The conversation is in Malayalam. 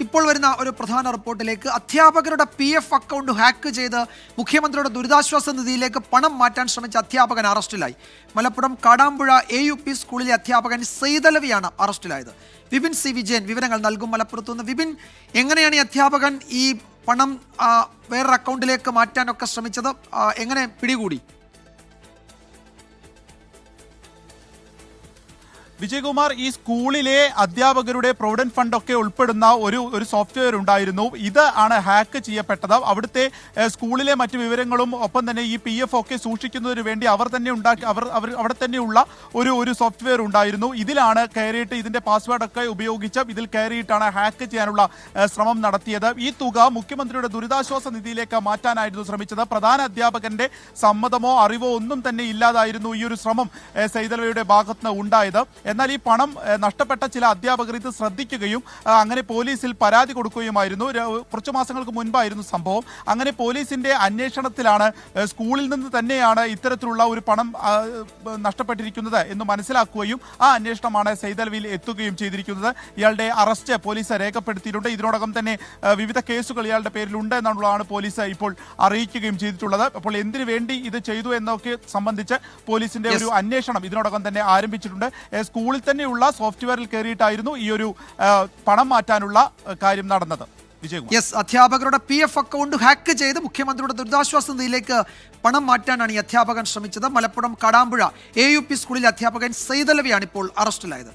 ഇപ്പോൾ വരുന്ന ഒരു പ്രധാന റിപ്പോർട്ടിലേക്ക്. അധ്യാപകരുടെ PF അക്കൗണ്ട് ഹാക്ക് ചെയ്ത് മുഖ്യമന്ത്രിയുടെ ദുരിതാശ്വാസ നിധിയിലേക്ക് പണം മാറ്റാൻ ശ്രമിച്ച അധ്യാപകൻ അറസ്റ്റിലായി. മലപ്പുറം കാടാമ്പുഴ AUP സ്കൂളിലെ അധ്യാപകൻ സെയ്തലവിയാണ് അറസ്റ്റിലായത്. വിപിൻ C. വിജയൻ വിവരങ്ങൾ നൽകും മലപ്പുറത്തുനിന്ന്. വിപിൻ, എങ്ങനെയാണ് ഈ അധ്യാപകൻ ഈ പണം വേറൊരു അക്കൗണ്ടിലേക്ക് മാറ്റാനൊക്കെ ശ്രമിച്ചത്? എങ്ങനെ പിടികൂടി? വിജയകുമാർ, ഈ സ്കൂളിലെ അധ്യാപകരുടെ പ്രൊവിഡന്റ് ഫണ്ട് ഒക്കെ ഉൾപ്പെടുന്ന ഒരു സോഫ്റ്റ്വെയർ ഉണ്ടായിരുന്നു. ഇത് ആണ് ഹാക്ക് ചെയ്യപ്പെട്ടത്. അവിടുത്തെ സ്കൂളിലെ മറ്റു വിവരങ്ങളും ഒപ്പം തന്നെ ഈ PF ഒക്കെ സൂക്ഷിക്കുന്നതിന് വേണ്ടി അവർ അവിടെ തന്നെയുള്ള ഒരു സോഫ്റ്റ്വെയർ ഉണ്ടായിരുന്നു. ഇതിലാണ് കയറിയിട്ട് ഇതിന്റെ പാസ്വേഡൊക്കെ ഉപയോഗിച്ച് ഇതിൽ കയറിയിട്ടാണ് ഹാക്ക് ചെയ്യാനുള്ള ശ്രമം നടത്തിയത്. ഈ തുക മുഖ്യമന്ത്രിയുടെ ദുരിതാശ്വാസ നിധിയിലേക്ക് മാറ്റാനായിരുന്നു ശ്രമിച്ചത്. പ്രധാന അധ്യാപകന്റെ സമ്മതമോ അറിവോ ഒന്നും തന്നെ ഇല്ലാതായിരുന്നു ഈ ഒരു ശ്രമം സെയ്തലവിയുടെ ഭാഗത്തുനിന്ന് ഉണ്ടായത്. എന്നാൽ ഈ പണം നഷ്ടപ്പെട്ട ചില അധ്യാപകർ ഇത് ശ്രദ്ധിക്കുകയും അങ്ങനെ പോലീസിൽ പരാതി കൊടുക്കുകയുമായിരുന്നു. കുറച്ചു മാസങ്ങൾക്ക് മുൻപായിരുന്നു സംഭവം. അങ്ങനെ പോലീസിന്റെ അന്വേഷണത്തിലാണ് സ്കൂളിൽ നിന്ന് തന്നെയാണ് ഇത്തരത്തിലുള്ള ഒരു പണം നഷ്ടപ്പെട്ടിരിക്കുന്നത് എന്ന് മനസ്സിലാക്കുകയും ആ അന്വേഷണമാണ് സെയ്തലവിയിൽ എത്തുകയും ചെയ്തിരിക്കുന്നത്. ഇയാളുടെ അറസ്റ്റ് പോലീസ് രേഖപ്പെടുത്തിയിട്ടുണ്ട്. ഇതിനോടകം തന്നെ വിവിധ കേസുകൾ ഇയാളുടെ പേരിലുണ്ട് എന്നുള്ളതാണ് പോലീസ് ഇപ്പോൾ അറിയിക്കുകയും ചെയ്തിട്ടുള്ളത്. അപ്പോൾ എന്തിനു വേണ്ടി ഇത് ചെയ്തു എന്നൊക്കെ സംബന്ധിച്ച് പോലീസിന്റെ ഒരു അന്വേഷണം ഇതിനോടകം തന്നെ ആരംഭിച്ചിട്ടുണ്ട്. സ്കൂളിൽ തന്നെയുള്ള സോഫ്റ്റ്വെയറിൽ കയറിയിട്ടായിരുന്നു ഈ ഒരു പണം മാറ്റാനുള്ള കാര്യം നടന്നത്. അധ്യാപകരുടെ PF അക്കൗണ്ട് ഹാക്ക് ചെയ്ത് മുഖ്യമന്ത്രിയുടെ ദുരിതാശ്വാസ നിധിയിലേക്ക് പണം മാറ്റാനാണ് ഈ അധ്യാപകൻ ശ്രമിച്ചത്. മലപ്പുറം കാടാമ്പുഴ AUP സ്കൂളിലെ അധ്യാപകൻ സെയ്തലവിയാണ് ഇപ്പോൾ അറസ്റ്റിലായത്.